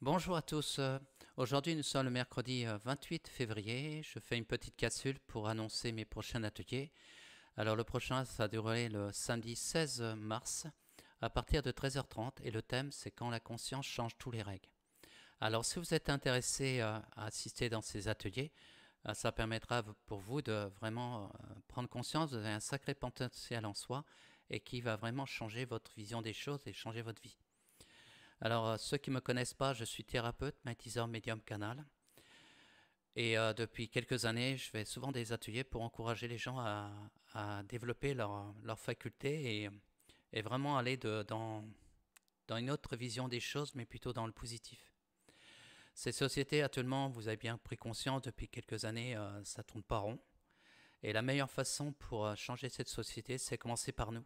Bonjour à tous. Aujourd'hui, nous sommes le mercredi 28 février. Je fais une petite capsule pour annoncer mes prochains ateliers. Alors, le prochain, ça va durer le samedi 16 mars à partir de 13h30 et le thème, c'est quand la conscience change toutes les règles. Alors, si vous êtes intéressé à assister dans ces ateliers, ça permettra pour vous de vraiment prendre conscience, vous avez un sacré potentiel en soi et qui va vraiment changer votre vision des choses et changer votre vie. Alors, ceux qui ne me connaissent pas, je suis thérapeute, magnétiseur médium canal. Et depuis quelques années, je fais souvent des ateliers pour encourager les gens à développer leurs facultés et vraiment aller dans une autre vision des choses, mais plutôt dans le positif. Ces sociétés, actuellement, vous avez bien pris conscience, depuis quelques années, ça ne tourne pas rond. Et la meilleure façon pour changer cette société, c'est commencer par nous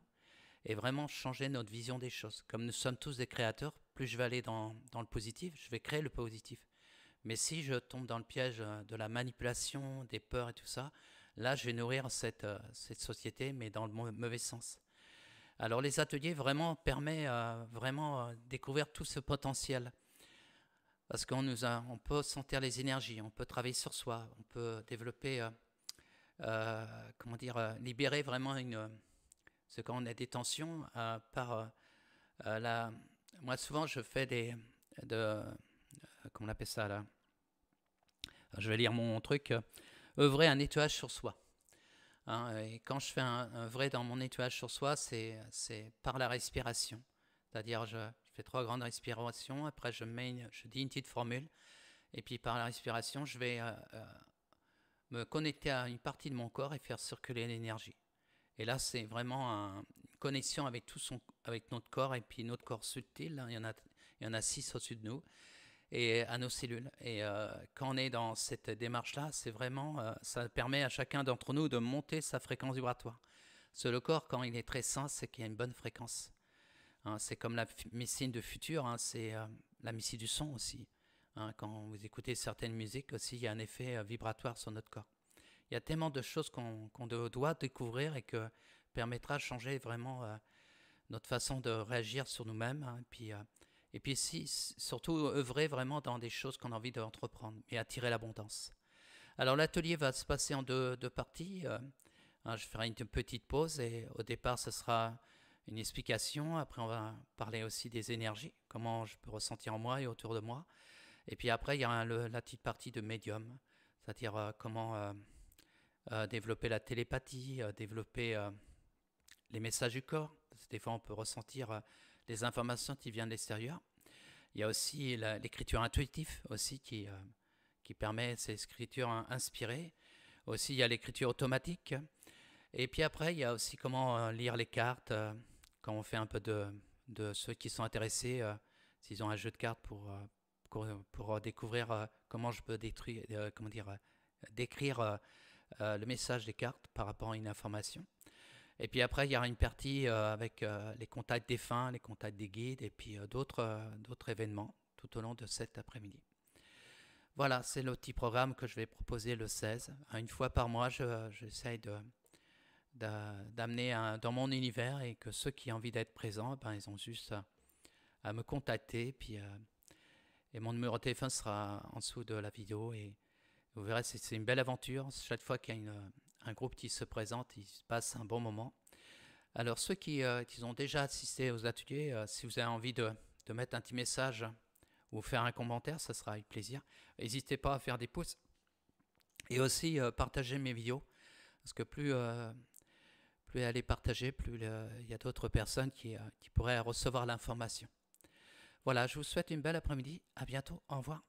et vraiment changer notre vision des choses. Comme nous sommes tous des créateurs, plus je vais aller dans le positif, je vais créer le positif. Mais si je tombe dans le piège de la manipulation, des peurs et tout ça, là je vais nourrir cette société, mais dans le mauvais sens. Alors les ateliers vraiment permettent vraiment découvrir tout ce potentiel. Parce on peut sentir les énergies, on peut travailler sur soi, on peut développer, libérer vraiment c'est quand on a des tensions la. Moi, souvent, je fais comment on appelle ça là. Je vais lire mon truc. Œuvrer un nettoyage sur soi. Hein, et quand je fais un vrai dans mon nettoyage sur soi, c'est par la respiration. C'est-à-dire, je fais 3 grandes respirations. Après, je dis une petite formule. Et puis, par la respiration, je vais me connecter à une partie de mon corps et faire circuler l'énergie. Et là, c'est vraiment une connexion avec avec notre corps et puis notre corps subtil. Hein, il y en a 6 au-dessus de nous et à nos cellules. Et quand on est dans cette démarche-là, c'est vraiment, ça permet à chacun d'entre nous de monter sa fréquence vibratoire. Parce que le corps, quand il est très sain, c'est qu'il y a une bonne fréquence. Hein, c'est comme la médecine de futur, hein, c'est la médecine du son aussi. Hein, quand vous écoutez certaines musiques aussi, il y a un effet vibratoire sur notre corps. Il y a tellement de choses qu'on doit découvrir et que permettra de changer vraiment notre façon de réagir sur nous-mêmes. Hein, et puis surtout œuvrer vraiment dans des choses qu'on a envie d'entreprendre et attirer l'abondance. Alors l'atelier va se passer en deux parties. Hein, je ferai une petite pause et au départ ce sera une explication. Après on va parler aussi des énergies, comment je peux ressentir en moi et autour de moi. Et puis après il y a la petite partie de médium, c'est-à-dire comment développer la télépathie, développer les messages du corps. Parce que des fois, on peut ressentir les informations qui viennent de l'extérieur. Il y a aussi l'écriture intuitive aussi qui permet ces écritures inspirées. Aussi, il y a l'écriture automatique. Et puis après, il y a aussi comment lire les cartes. Quand on fait un peu de ceux qui sont intéressés, s'ils ont un jeu de cartes pour découvrir comment je peux décrire le message des cartes par rapport à une information. Et puis après, il y aura une partie avec les contacts défunts, les contacts des guides et puis d'autres événements tout au long de cet après-midi. Voilà, c'est le petit programme que je vais proposer le 16. Une fois par mois, j'essaye d'amener dans mon univers et que ceux qui ont envie d'être présents, ben, ils ont juste à me contacter. Et mon numéro de téléphone sera en dessous de la vidéo et vous verrez, c'est une belle aventure. Chaque fois qu'il y a un groupe qui se présente, il se passe un bon moment. Alors ceux qui ont déjà assisté aux ateliers, si vous avez envie de mettre un petit message ou faire un commentaire, ça sera avec plaisir. N'hésitez pas à faire des pouces et aussi partager mes vidéos. Parce que plus elle est partagée, plus il y a d'autres personnes qui pourraient recevoir l'information. Voilà, je vous souhaite une belle après-midi. À bientôt. Au revoir.